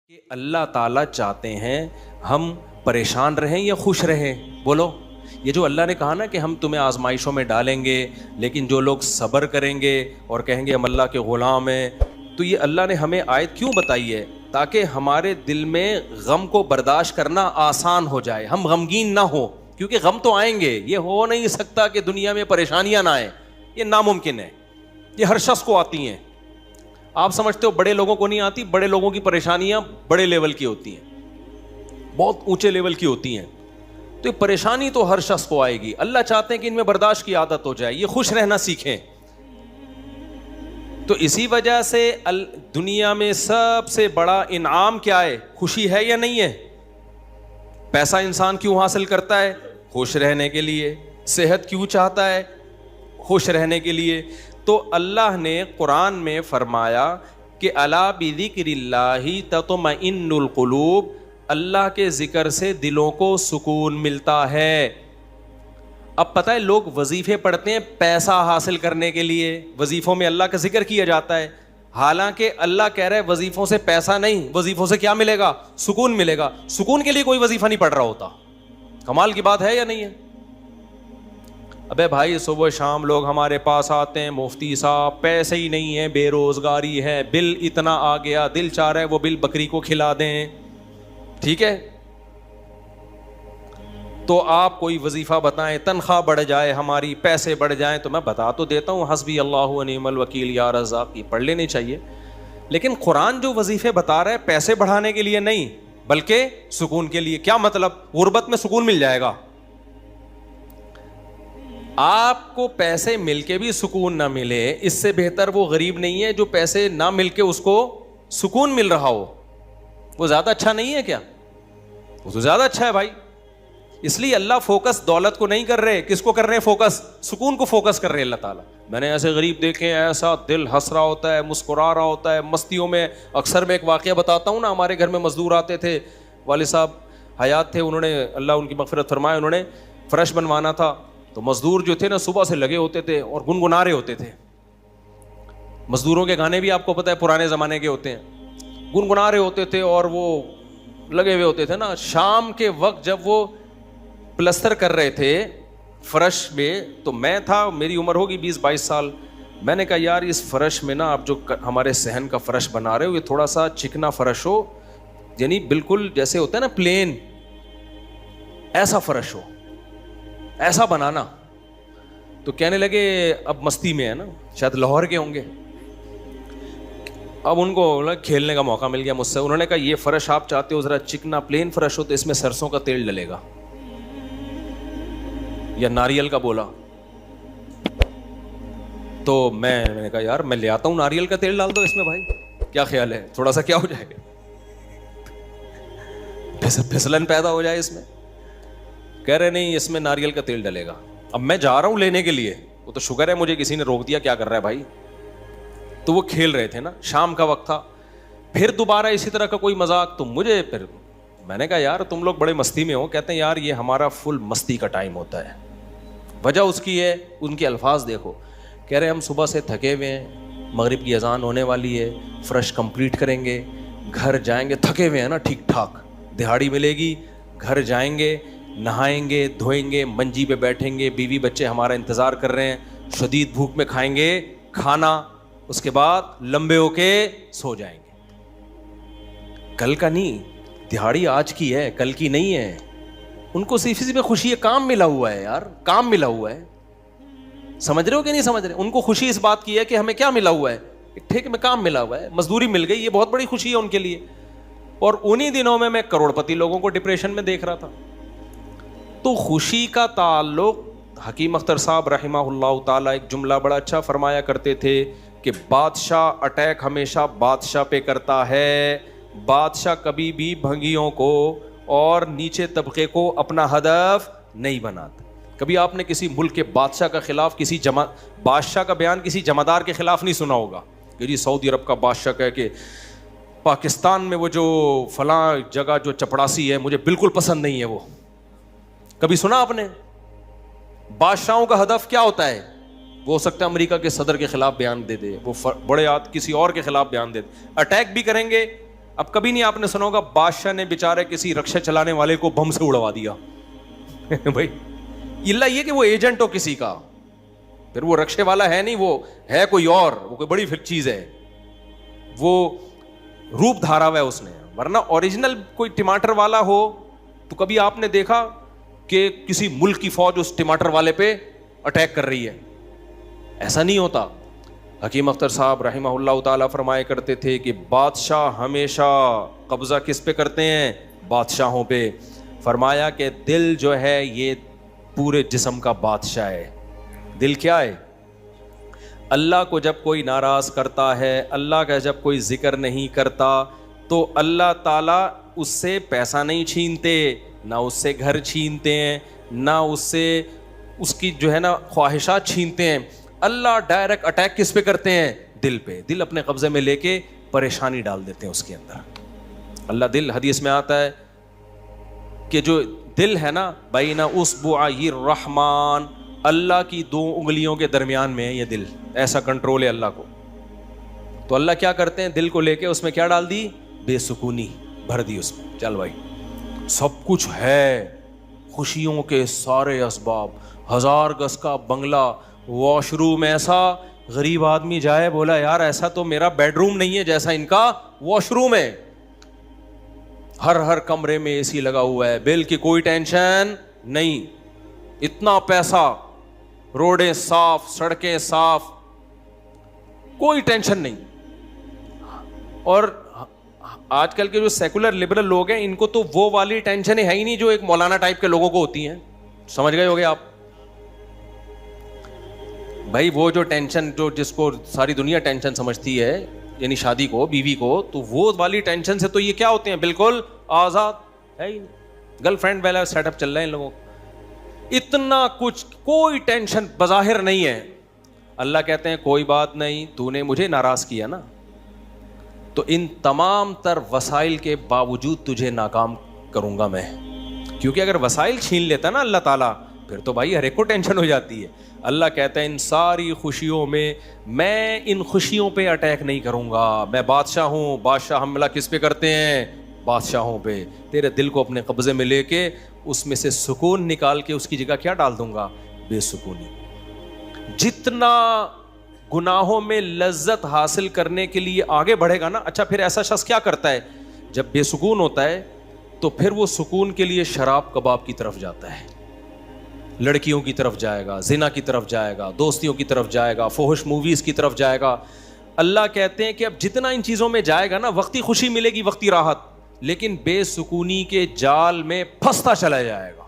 کہ اللہ تعالیٰ چاہتے ہیں ہم پریشان رہیں یا خوش رہیں؟ بولو. یہ جو اللہ نے کہا نا کہ ہم تمہیں آزمائشوں میں ڈالیں گے لیکن جو لوگ صبر کریں گے اور کہیں گے ہم اللہ کے غلام ہیں، تو یہ اللہ نے ہمیں آیت کیوں بتائی ہے؟ تاکہ ہمارے دل میں غم کو برداشت کرنا آسان ہو جائے، ہم غمگین نہ ہو، کیونکہ غم تو آئیں گے. یہ ہو نہیں سکتا کہ دنیا میں پریشانیاں نہ آئیں، یہ ناممکن ہے. یہ ہر شخص کو آتی ہیں. آپ سمجھتے ہو بڑے لوگوں کو نہیں آتی؟ بڑے لوگوں کی پریشانیاں بڑے لیول کی ہوتی ہیں، بہت اونچے لیول کی ہوتی ہیں. تو یہ پریشانی تو ہر شخص کو آئے گی. اللہ چاہتے ہیں کہ ان میں برداشت کی عادت ہو جائے، یہ خوش رہنا سیکھیں. تو اسی وجہ سے دنیا میں سب سے بڑا انعام کیا ہے؟ خوشی ہے یا نہیں ہے؟ پیسہ انسان کیوں حاصل کرتا ہے؟ خوش رہنے کے لیے. صحت کیوں چاہتا ہے؟ خوش رہنے کے لیے. تو اللہ نے قرآن میں فرمایا کہ الا بذکر اللہ تطمئن القلوب، اللہ کے ذکر سے دلوں کو سکون ملتا ہے. اب پتہ ہے لوگ وظیفے پڑھتے ہیں پیسہ حاصل کرنے کے لیے، وظیفوں میں اللہ کا ذکر کیا جاتا ہے، حالانکہ اللہ کہہ رہا ہے وظیفوں سے پیسہ نہیں، وظیفوں سے کیا ملے گا؟ سکون ملے گا. سکون کے لیے کوئی وظیفہ نہیں پڑھ رہا ہوتا. کمال کی بات ہے یا نہیں ہے؟ ابے بھائی صبح شام لوگ ہمارے پاس آتے ہیں، مفتی صاحب پیسے ہی نہیں ہیں، بے روزگاری ہے، بل اتنا آ گیا، دل چاہ رہا ہے وہ بل بکری کو کھلا دیں. ٹھیک ہے، تو آپ کوئی وظیفہ بتائیں، تنخواہ بڑھ جائے ہماری، پیسے بڑھ جائیں. تو میں بتا تو دیتا ہوں، حسبی اللہ و نعم الوکیل یا رزاق، یہ پڑھ لینی چاہیے. لیکن قرآن جو وظیفے بتا رہا ہے پیسے بڑھانے کے لیے نہیں بلکہ سکون کے لیے. کیا مطلب؟ غربت میں سکون مل جائے گا. آپ کو پیسے مل کے بھی سکون نہ ملے، اس سے بہتر وہ غریب نہیں ہے جو پیسے نہ مل کے اس کو سکون مل رہا ہو. وہ زیادہ اچھا نہیں ہے کیا؟ وہ تو زیادہ اچھا ہے بھائی. اس لیے اللہ فوکس دولت کو نہیں کر رہے، کس کو کر رہے ہیں فوکس؟ سکون کو فوکس کر رہے ہیں اللہ تعالیٰ. میں نے ایسے غریب دیکھے ہیں، ایسا دل ہنس رہا ہوتا ہے، مسکرا رہا ہوتا ہے مستیوں میں. اکثر میں ایک واقعہ بتاتا ہوں نا، ہمارے گھر میں مزدور آتے تھے، والد صاحب حیات تھے، انہوں نے اللہ ان کی مغفرت فرمائے، انہوں نے فرش بنوانا تھا. تو مزدور جو تھے نا صبح سے لگے ہوتے تھے اور گنگنا رہے ہوتے تھے. مزدوروں کے گانے بھی آپ کو پتہ ہے پرانے زمانے کے ہوتے ہیں، گنگنا رہے ہوتے تھے اور وہ لگے ہوئے ہوتے تھے نا. شام کے وقت جب وہ پلستر کر رہے تھے فرش میں، تو میں تھا، میری عمر ہوگی 20-22 سال. میں نے کہا یار اس فرش میں نا آپ جو ہمارے صحن کا فرش بنا رہے ہو، یہ تھوڑا سا چکنا فرش ہو، یعنی بالکل جیسے ہوتا ہے نا پلین، ایسا فرش ہو، ایسا بنانا. تو کہنے لگے اب مستی میں ہے نا، شاید لاہور کے ہوں گے. اب ان کو کھیلنے کا موقع مل گیا مجھ سے. انہوں نے کہا یہ فرش آپ چاہتے ہو ذرا چکنا پلین فرش ہو تو اس میں سرسوں کا تیل ڈلے گا یا ناریل کا. بولا تو میں نے کہا یار میں لے آتا ہوں ناریل کا تیل ڈال دو اس میں بھائی، کیا خیال ہے؟ تھوڑا سا کیا ہو جائے گا، پھسلن پیدا ہو جائے اس میں. کہہ رہے نہیں اس میں ناریل کا تیل ڈلے گا. اب میں جا رہا ہوں لینے کے لیے، وہ تو شکر ہے مجھے کسی نے روک دیا، کیا کر رہا ہے بھائی. تو وہ کھیل رہے تھے نا، شام کا وقت تھا. پھر دوبارہ اسی طرح کا کوئی مذاق، تو مجھے پھر میں نے کہا یار تم لوگ بڑے مستی میں ہو. کہتے ہیں یار یہ ہمارا فل مستی کا ٹائم ہوتا ہے. وجہ اس کی ہے، ان کے الفاظ دیکھو. کہہ رہے ہم صبح سے تھکے ہوئے ہیں، مغرب کی اذان ہونے والی ہے، فرش کمپلیٹ کریں گے، گھر جائیں گے، تھکے ہوئے ہیں نا ٹھیک ٹھاک، دہاڑی ملے گی، گھر جائیں گے، نہائیں گے، دھوئیں گے، منجی پہ بیٹھیں گے، بیوی بچے ہمارا انتظار کر رہے ہیں، شدید بھوک میں کھائیں گے کھانا، اس کے بعد لمبے ہو کے سو جائیں گے. کل کا نہیں، دہاڑی آج کی ہے، کل کی نہیں ہے. ان کو صرف اسی میں خوشی ہے، کام ملا ہوا ہے یار، کام ملا ہوا ہے. سمجھ رہے ہو کہ نہیں سمجھ رہے؟ ان کو خوشی اس بات کی ہے کہ ہمیں کیا ملا ہوا ہے، ٹھیک میں کام ملا ہوا ہے، مزدوری مل گئی، یہ بہت بڑی خوشی ہے ان کے لیے. اور انہی دنوں میں کروڑ پتی لوگوں کو ڈپریشن میں دیکھ رہا تھا. تو خوشی کا تعلق، حکیم اختر صاحب رحمہ اللہ تعالیٰ ایک جملہ بڑا اچھا فرمایا کرتے تھے کہ بادشاہ اٹیک ہمیشہ بادشاہ پہ کرتا ہے، بادشاہ کبھی بھی بھنگیوں کو اور نیچے طبقے کو اپنا ہدف نہیں بناتا. کبھی آپ نے کسی ملک کے بادشاہ کا خلاف کسی بادشاہ کا بیان کسی جمعدار کے خلاف نہیں سنا ہوگا کہ جی سعودی عرب کا بادشاہ کہے کہ پاکستان میں وہ جو فلاں جگہ جو چپڑاسی ہے مجھے بالکل پسند نہیں ہے. وہ کبھی سنا آپ نے؟ بادشاہوں کا ہدف کیا ہوتا ہے؟ وہ ہو سکتا ہے امریکہ کے صدر کے خلاف بیان دے دے، وہ بڑے کسی اور کے خلاف بیان دے دے. اٹیک بھی کریں گے اب کبھی نہیں آپ نے سنا ہوگا بادشاہ نے بیچارے کسی رکشا چلانے والے کو بم سے اڑوا دیا بھائی اللہ یہ کہ وہ ایجنٹ ہو کسی کا, پھر وہ رکشے والا ہے نہیں, وہ ہے کوئی اور, وہ کوئی بڑی چیز ہے, وہ روپ دھارا ہوا ہے اس نے. ورنہ اوریجنل کوئی ٹماٹر والا ہو تو کبھی آپ نے دیکھا کہ کسی ملک کی فوج اس ٹماٹر والے پہ اٹیک کر رہی ہے؟ ایسا نہیں ہوتا. حکیم اختر صاحب رحمہ اللہ تعالیٰ فرمایا کرتے تھے کہ بادشاہ ہمیشہ قبضہ کس پہ کرتے ہیں؟ بادشاہوں پہ. فرمایا کہ دل جو ہے یہ پورے جسم کا بادشاہ ہے. دل کیا ہے؟ اللہ کو جب کوئی ناراض کرتا ہے, اللہ کا جب کوئی ذکر نہیں کرتا, تو اللہ تعالیٰ اس سے پیسہ نہیں چھینتے, نہ اس سے گھر چھینتے ہیں, نہ اس سے اس کی جو ہے نا خواہشات چھینتے ہیں. اللہ ڈائریکٹ اٹیک کس پہ کرتے ہیں؟ دل پہ. دل اپنے قبضے میں لے کے پریشانی ڈال دیتے ہیں اس کے اندر. اللہ دل, حدیث میں آتا ہے کہ جو دل ہے نا بین اصبعی الرحمن, اللہ کی 2 انگلیوں کے درمیان میں ہے یہ دل, ایسا کنٹرول ہے اللہ کو. تو اللہ کیا کرتے ہیں؟ دل کو لے کے اس میں کیا ڈال دی؟ بے سکونی بھر دی اس میں. چل بھائی سب کچھ ہے, خوشیوں کے سارے اسباب, 1000 گز کا بنگلہ, واش روم ایسا, غریب آدمی جائے بولا یار ایسا تو میرا بیڈ روم نہیں ہے جیسا ان کا واش روم ہے. ہر کمرے میں اے سی لگا ہوا ہے, بل کی کوئی ٹینشن نہیں, اتنا پیسہ, روڈیں صاف, سڑکیں صاف, کوئی ٹینشن نہیں. اور آج کل کے جو سیکولر لبرل لوگ ہیں ان کو تو وہ والی ٹینشن ہے ہی نہیں جو ایک مولانا ٹائپ کے لوگوں کو ہوتی ہیں. سمجھ گئے ہوگے آپ بھائی, وہ جو ٹینشن جو جس کو ساری دنیا ٹینشن سمجھتی ہے, یعنی شادی کو, بیوی کو, تو وہ والی ٹینشن سے تو یہ کیا ہوتے ہیں؟ بالکل آزاد ہے ہی نہیں. گرل فرینڈ والا سیٹ اپ چل رہا ہے ان لوگوں کو, اتنا کچھ, کوئی ٹینشن بظاہر نہیں ہے. اللہ کہتے ہیں کوئی بات نہیں, تو نے مجھے ناراض کیا نا, تو ان تمام تر وسائل کے باوجود تجھے ناکام کروں گا میں. کیونکہ اگر وسائل چھین لیتا نا اللہ تعالیٰ, پھر تو بھائی ہر ایک کو ٹینشن ہو جاتی ہے. اللہ کہتا ہے ان ساری خوشیوں میں ان خوشیوں پہ اٹیک نہیں کروں گا. میں بادشاہ ہوں, بادشاہ حملہ کس پہ کرتے ہیں؟ بادشاہوں پہ. تیرے دل کو اپنے قبضے میں لے کے اس میں سے سکون نکال کے اس کی جگہ کیا ڈال دوں گا؟ بے سکونی. جتنا گناہوں میں لذت حاصل کرنے کے لیے آگے بڑھے گا نا, اچھا پھر ایسا شخص کیا کرتا ہے جب بے سکون ہوتا ہے؟ تو پھر وہ سکون کے لیے شراب کباب کی طرف جاتا ہے, لڑکیوں کی طرف جائے گا, زنا کی طرف جائے گا, دوستیوں کی طرف جائے گا, فحش موویز کی طرف جائے گا. اللہ کہتے ہیں کہ اب جتنا ان چیزوں میں جائے گا نا, وقتی خوشی ملے گی, وقتی راحت, لیکن بے سکونی کے جال میں پھنستا چلا جائے گا.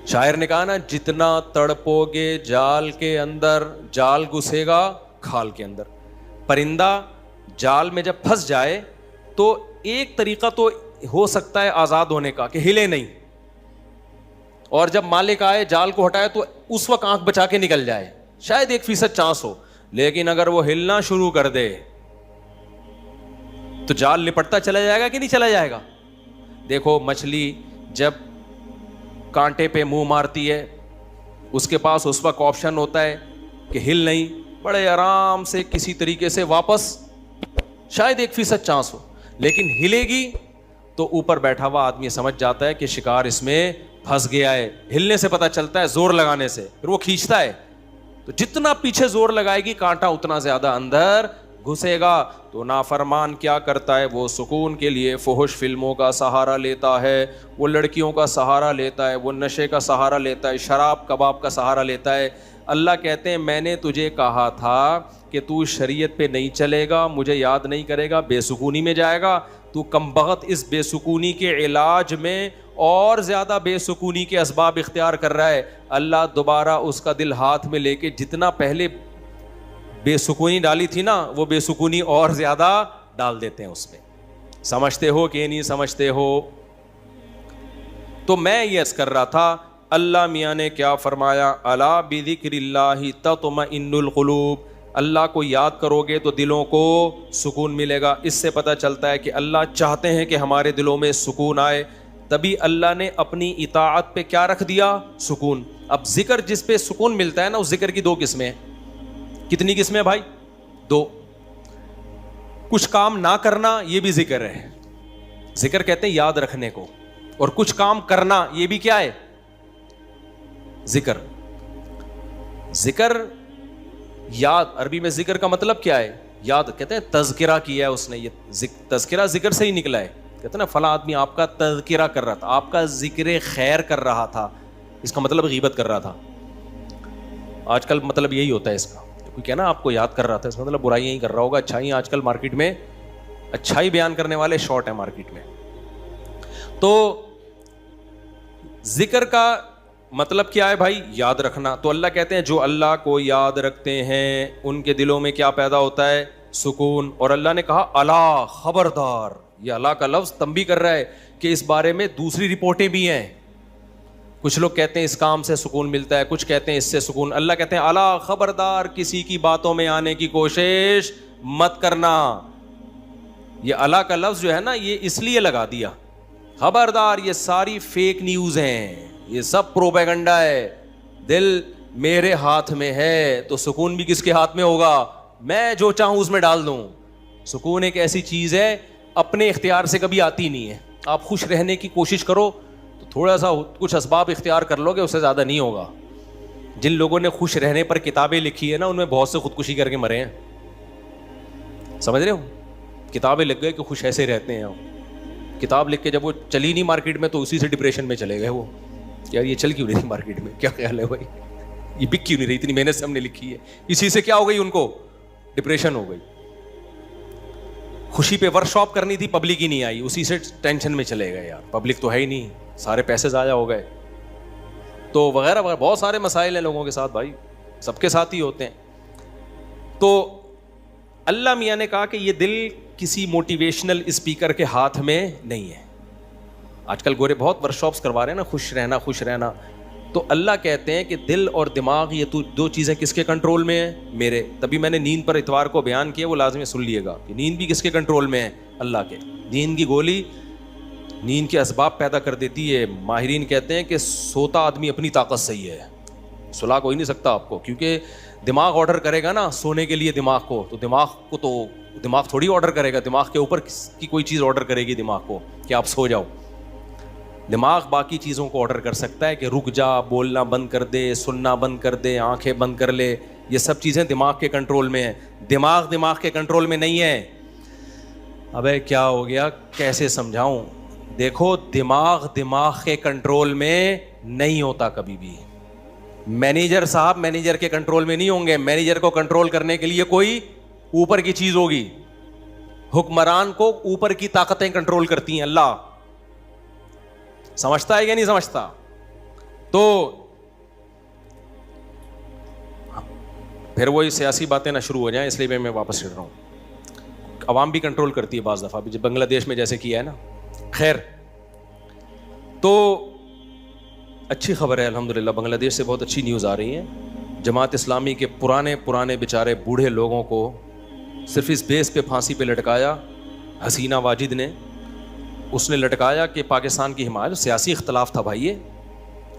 شاعر نے کہا نا, جتنا تڑپو گے جال کے اندر, جال گھسے گا کھال کے اندر. پرندہ جال میں جب پھنس جائے تو ایک طریقہ تو ہو سکتا ہے آزاد ہونے کا کہ ہلے نہیں, اور جب مالک آئے جال کو ہٹائے تو اس وقت آنکھ بچا کے نکل جائے, شاید 1% چانس ہو. لیکن اگر وہ ہلنا شروع کر دے تو جال لپٹتا چلا جائے گا کہ نہیں چلا جائے گا؟ دیکھو مچھلی جب کانٹے پہ منہ مارتی ہے, اس کے پاس اس وقت آپشن ہوتا ہے کہ ہل نہیں, بڑے آرام سے کسی طریقے سے واپس, شاید 1% چانس ہو, لیکن ہلے گی تو اوپر بیٹھا ہوا آدمی سمجھ جاتا ہے کہ شکار اس میں پھنس گیا ہے. ہلنے سے پتہ چلتا ہے, زور لگانے سے, پھر وہ کھینچتا ہے. تو جتنا پیچھے زور لگائے گی کانٹا اتنا زیادہ اندر گھسے گا. تو نافرمان کیا کرتا ہے؟ وہ سکون کے لیے فحش فلموں کا سہارا لیتا ہے, وہ لڑکیوں کا سہارا لیتا ہے, وہ نشے کا سہارا لیتا ہے, شراب کباب کا سہارا لیتا ہے. اللہ کہتے ہیں میں نے تجھے کہا تھا کہ تو شریعت پہ نہیں چلے گا, مجھے یاد نہیں کرے گا, بے سکونی میں جائے گا. تو کمبخت اس بے سکونی کے علاج میں اور زیادہ بے سکونی کے اسباب اختیار کر رہا ہے. اللہ دوبارہ اس کا دل ہاتھ میں لے کے جتنا پہلے بے سکونی ڈالی تھی نا, وہ بے سکونی اور زیادہ ڈال دیتے ہیں اس میں. سمجھتے ہو کہ نہیں سمجھتے ہو؟ تو میں یہ عرض کر رہا تھا, اللہ میاں نے کیا فرمایا, الا بذکر اللہ تطمئن القلوب, اللہ کو یاد کرو گے تو دلوں کو سکون ملے گا. اس سے پتہ چلتا ہے کہ اللہ چاہتے ہیں کہ ہمارے دلوں میں سکون آئے, تبھی اللہ نے اپنی اطاعت پہ کیا رکھ دیا؟ سکون. اب ذکر جس پہ سکون ملتا ہے نا, اس ذکر کی 2 قسمیں ہیں. کتنی قسمیں بھائی؟ 2. کچھ کام نہ کرنا یہ بھی ذکر ہے. ذکر کہتے ہیں یاد رکھنے کو, اور کچھ کام کرنا یہ بھی کیا ہے؟ ذکر. ذکر یاد, عربی میں ذکر کا مطلب کیا ہے؟ یاد. کہتے ہیں تذکرہ کیا ہے اس نے, یہ تذکرہ ذکر سے ہی نکلا ہے. کہتے ہیں نا فلاں آدمی آپ کا تذکرہ کر رہا تھا, آپ کا ذکر خیر کر رہا تھا, اس کا مطلب غیبت کر رہا تھا. آج کل مطلب یہی ہوتا ہے اس کا, کوئی کہنا آپ کو یاد کر رہا تھا, اس کا مطلب برائیاں ہی کر رہا ہوگا. اچھائی آج کل مارکیٹ میں, اچھائی بیان کرنے والے شارٹ ہیں مارکیٹ میں. تو ذکر کا مطلب کیا ہے بھائی؟ یاد رکھنا. تو اللہ کہتے ہیں جو اللہ کو یاد رکھتے ہیں ان کے دلوں میں کیا پیدا ہوتا ہے؟ سکون. اور اللہ نے کہا الا, خبردار. یہ اللہ کا لفظ تنبیہ کر رہا ہے کہ اس بارے میں دوسری رپورٹیں بھی ہیں. کچھ لوگ کہتے ہیں اس کام سے سکون ملتا ہے, کچھ کہتے ہیں اس سے سکون. اللہ کہتے ہیں الا, خبردار, کسی کی باتوں میں آنے کی کوشش مت کرنا. یہ اللہ کا لفظ جو ہے نا, یہ اس لیے لگا دیا, خبردار, یہ ساری فیک نیوز ہیں, یہ سب پروپیگنڈا ہے. دل میرے ہاتھ میں ہے تو سکون بھی کس کے ہاتھ میں ہوگا؟ میں جو چاہوں اس میں ڈال دوں. سکون ایک ایسی چیز ہے اپنے اختیار سے کبھی آتی نہیں ہے. آپ خوش رہنے کی کوشش کرو تو تھوڑا سا کچھ اسباب اختیار کر لو گے, اس سے زیادہ نہیں ہوگا. جن لوگوں نے خوش رہنے پر کتابیں لکھی ہے نا, ان میں بہت سے خودکشی کر کے مرے ہیں. سمجھ رہے ہو؟ کتابیں لکھ گئے کہ خوش ایسے رہتے ہیں. کتاب لکھ کے جب وہ چلی نہیں مارکیٹ میں تو اسی سے ڈپریشن میں چلے گئے. وہ یار یہ چل کیوں نہیں مارکیٹ میں, کیا خیال ہے بھائی, یہ بک کیوں نہیں رہی, اتنی محنت سے ہم نے لکھی ہے. اسی سے کیا ہو گئی, ان کو ڈپریشن ہو گئی. خوشی پہ ورک شاپ کرنی تھی, پبلک ہی نہیں آئی, اسی سے ٹینشن میں چلے گئے. یار پبلک تو ہے ہی نہیں, سارے پیسے ضائع ہو گئے. تو وغیرہ وغیرہ بہت سارے مسائل ہیں لوگوں کے ساتھ بھائی, سب کے ساتھ ہی ہوتے ہیں. تو اللہ میاں نے کہا کہ یہ دل کسی موٹیویشنل اسپیکر کے ہاتھ میں نہیں ہے. آج کل گورے بہت ورک شاپس کروا رہے ہیں نا, خوش رہنا خوش رہنا. تو اللہ کہتے ہیں کہ دل اور دماغ یہ دو چیزیں کس کے کنٹرول میں ہیں؟ میرے. تبھی میں نے نیند پر اتوار کو بیان کیا, وہ لازمی سن لیے گا کہ نیند بھی کس کے کنٹرول میں ہے؟ اللہ کے. نیند کی گولی نیند کے اسباب پیدا کر دیتی ہے. ماہرین کہتے ہیں کہ سوتا آدمی اپنی طاقت سے ہی ہے, سلا کوئی نہیں سکتا آپ کو, کیونکہ دماغ آرڈر کرے گا نا سونے کے لیے دماغ کو, تو دماغ تھوڑی آرڈر کرے گا, دماغ کے اوپر کی کوئی چیز آرڈر کرے گی دماغ کو کہ آپ سو جاؤ. دماغ باقی چیزوں کو آرڈر کر سکتا ہے کہ رک جا, بولنا بند کر دے, سننا بند کر دے, آنکھیں بند کر لے. یہ سب چیزیں دماغ کے کنٹرول میں ہیں. دماغ کے کنٹرول میں نہیں ہے. ابے کیا ہو گیا, کیسے سمجھاؤں؟ دیکھو دماغ کے کنٹرول میں نہیں ہوتا کبھی بھی. مینیجر صاحب مینیجر کے کنٹرول میں نہیں ہوں گے. مینیجر کو کنٹرول کرنے کے لیے کوئی اوپر کی چیز ہوگی. حکمران کو اوپر کی طاقتیں کنٹرول کرتی ہیں. اللہ سمجھتا ہے یا نہیں سمجھتا؟ تو پھر وہی سیاسی باتیں نہ شروع ہو جائیں, اس لیے میں واپس چڑھ رہا ہوں. عوام بھی کنٹرول کرتی ہے بعض دفعہ بھی, جب بنگلہ دیش میں جیسے کیا ہے نا. خیر, تو اچھی خبر ہے الحمدللہ, بنگلہ دیش سے بہت اچھی نیوز آ رہی ہیں. جماعت اسلامی کے پرانے بیچارے بوڑھے لوگوں کو صرف اس بیس پہ پھانسی پہ لٹکایا حسینہ واجد نے. اس نے لٹکایا کہ پاکستان کی حمایت, سیاسی اختلاف تھا بھائی,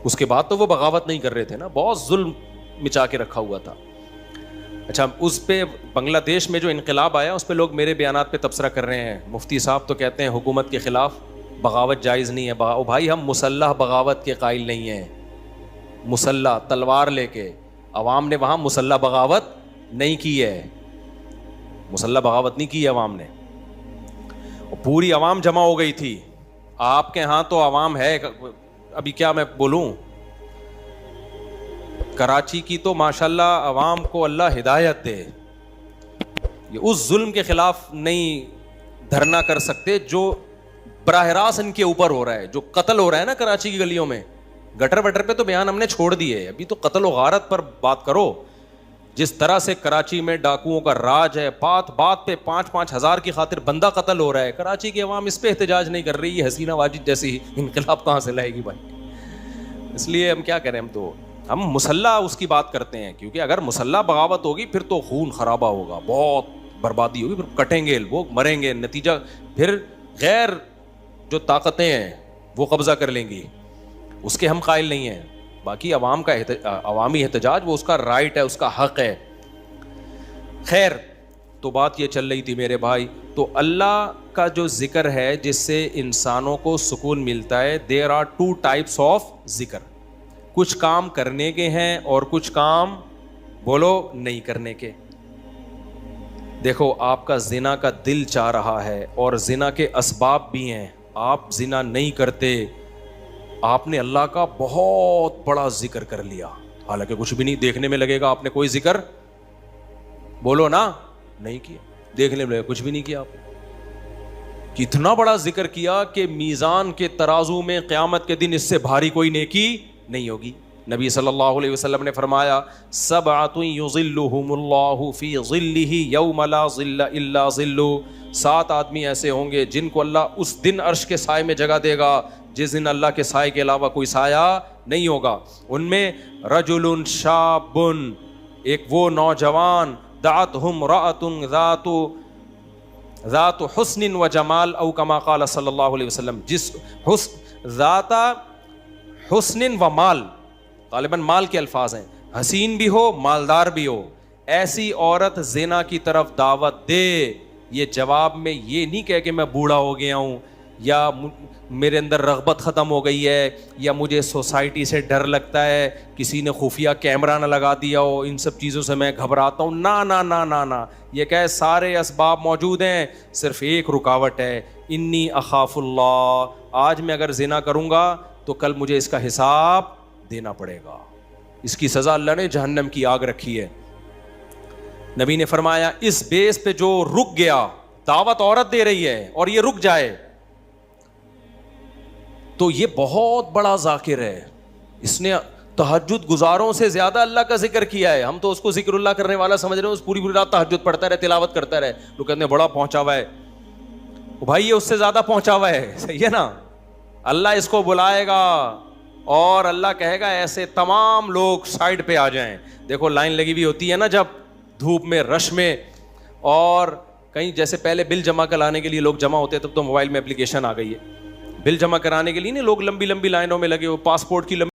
اس کے بعد تو وہ بغاوت نہیں کر رہے تھے نا, بہت ظلم مچا کے رکھا ہوا تھا. اچھا, اس پہ بنگلہ دیش میں جو انقلاب آیا اس پہ لوگ میرے بیانات پہ تبصرہ کر رہے ہیں. مفتی صاحب تو کہتے ہیں حکومت کے خلاف بغاوت جائز نہیں ہے. بھائی ہم مسلح بغاوت کے قائل نہیں ہیں. مسلح تلوار لے کے, عوام نے وہاں مسلح بغاوت نہیں کی ہے. مسلح بغاوت نہیں کی ہے عوام نے, پوری عوام جمع ہو گئی تھی. آپ کے ہاں تو عوام ہے, ابھی کیا میں بولوں, کراچی کی تو ماشاءاللہ عوام کو اللہ ہدایت دے, یہ اس ظلم کے خلاف نہیں دھرنا کر سکتے جو براہ راست ان کے اوپر ہو رہا ہے, جو قتل ہو رہا ہے نا کراچی کی گلیوں میں. گٹر وٹر پہ تو بیان ہم نے چھوڑ دیے, ابھی تو قتل و غارت پر بات کرو. جس طرح سے کراچی میں ڈاکوؤں کا راج ہے, بات پہ 5-5 ہزار کی خاطر بندہ قتل ہو رہا ہے. کراچی کی عوام اس پہ احتجاج نہیں کر رہی. یہ حسینہ واجد جیسی انقلاب کہاں سے لائے گی بھائی؟ اس لیے ہم کیا کریں, ہم مسلح اس کی بات کرتے ہیں, کیونکہ اگر مسلح بغاوت ہوگی پھر تو خون خرابہ ہوگا, بہت بربادی ہوگی, پھر کٹیں گے لوگ, مریں گے, نتیجہ پھر غیر جو طاقتیں ہیں وہ قبضہ کر لیں گی. اس کے ہم قائل نہیں ہیں. باقی عوام کا عوامی احتجاج وہ اس کا رائٹ ہے, اس کا حق ہے. خیر, تو بات یہ چل رہی تھی میرے بھائی, تو اللہ کا جو ذکر ہے جس سے انسانوں کو سکون ملتا ہے, there are two types of ذکر. کچھ کام کرنے کے ہیں اور کچھ کام بولو نہیں کرنے کے. دیکھو آپ کا زنا کا دل چاہ رہا ہے اور زنا کے اسباب بھی ہیں, آپ زنا نہیں کرتے, آپ نے اللہ کا بہت بڑا ذکر کر لیا, حالانکہ کچھ بھی نہیں, دیکھنے میں لگے گا آپ نے کوئی ذکر بولو نا نہیں کیا, دیکھنے میں لگے کچھ بھی نہیں کیا آپ نے. کتنا بڑا ذکر کیا کہ میزان کے ترازو میں قیامت کے دن اس سے بھاری کوئی نیکی نہیں ہوگی. نبی صلی اللہ علیہ وسلم نے فرمایا, سبعۃ یظلھم اللہ فی ظلہ یوم لا ظل الا ظلہ, 7 آدمی ایسے ہوں گے جن کو اللہ اس دن عرش کے سائے میں جگہ دے گا جس دن اللہ کے سائے کے علاوہ کوئی سایہ نہیں ہوگا. ان میں رجل شاب, ایک وہ نوجوان, دعتہ امرأۃ ذات حسن و جمال او کما قال صلی اللہ علیہ وسلم, جس ذات حسن و مال, غالباً مال کے الفاظ ہیں, حسین بھی ہو مالدار بھی ہو, ایسی عورت زنا کی طرف دعوت دے. یہ جواب میں یہ نہیں کہے کہ میں بوڑھا ہو گیا ہوں یا میرے اندر رغبت ختم ہو گئی ہے یا مجھے سوسائٹی سے ڈر لگتا ہے, کسی نے خفیہ کیمرہ نہ لگا دیا ہو, ان سب چیزوں سے میں گھبراتا ہوں. نا نا نا نا نا, یہ کہے سارے اسباب موجود ہیں, صرف ایک رکاوٹ ہے, انی اخاف اللہ, آج میں اگر زنا کروں گا تو کل مجھے اس کا حساب دینا پڑے گا, اس کی سزا اللہ نے جہنم کی آگ رکھی ہے. نبی نے فرمایا اس بیس پہ جو رک گیا, دعوت عورت دے رہی ہے اور یہ رک جائے تو یہ بہت بڑا ذاکر ہے, اس نے تہجد گزاروں سے زیادہ اللہ کا ذکر کیا ہے. ہم تو اس کو ذکر اللہ کرنے والا سمجھ رہے ہیں, اس پوری رات تہجد پڑھتا رہے, تلاوت کرتا رہے, لوگ کہتے ہیں بڑا پہنچا ہوا ہے. بھائی یہ اس سے زیادہ پہنچا ہوا ہے, صحیح ہے نا. اللہ اس کو بلائے گا اور اللہ کہے گا ایسے تمام لوگ سائڈ پہ آ جائیں. دیکھو لائن لگی ہوئی ہوتی ہے نا جب دھوپ میں, رش میں, اور کہیں جیسے پہلے بل جمع کرانے کے لیے لوگ جمع ہوتے, تب تو موبائل میں اپلیکیشن آ گئی ہے, بل جمع کرانے کے لیے نہیں لوگ لمبی لمبی لائنوں میں لگے ہو, پاسپورٹ کی